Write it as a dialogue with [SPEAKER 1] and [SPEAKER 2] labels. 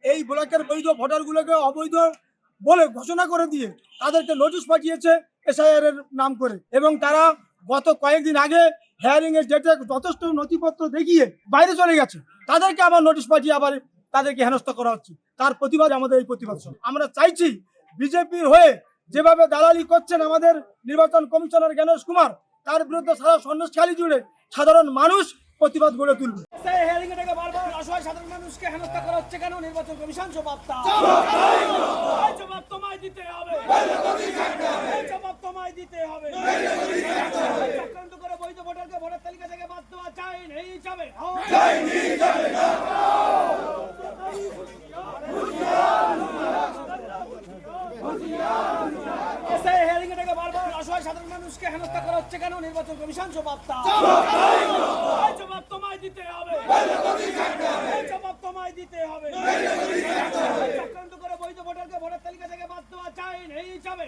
[SPEAKER 1] এই ব্লকের বৈধ ভোটারগুলোকে অবৈধ বলে ঘোষণা করে দিয়ে তাদেরকে নোটিশ পাঠিয়েছে এসআইআর এর নাম করে, এবং তারা গত কয়েকদিন আগে হেয়ারিং এর ডেটে যথেষ্ট নথিপত্র দেখিয়ে বাইরে চলে গেছে। তাদেরকে আবার নোটিশ পাঠিয়ে আবার তাদেরকে হেনস্থা করা হচ্ছে। তার প্রতিবাদ আমাদের এই প্রতিবাদ। আমরা চাইছি বিজেপির হয়ে যেভাবে দালালি করছেন আমাদের নির্বাচন কমিশনার জ্ঞানেশ কুমার, তার বিরুদ্ধে সারা সন্ন্যাসখালী জুড়ে সাধারণ মানুষ প্রতিবাদ গড়ে তুলবে। সাধারণ মানুষকে হেনস্থা করা হচ্ছে কেন? নির্বাচন কমিশন জবাব তোমায় দিতে হবে, জবাব তোমায় দিতে হবে। চক্রান্ত করে বৈধ ভোটারকে ভোটার তালিকা থেকে বাদ দেওয়া যায় নেই, যাবে সাধারণ মানুষকে হেনস্থা করা হচ্ছে কেন? নির্বাচন কমিশন জবাব জবাব তোমায় দিতে হবে, জবাব তোমায় দিতে হবে। চক্রান্ত করে বৈধ ভোটারকে ভোটার তালিকা থেকে বাদ দেওয়া যায় নেই, যাবে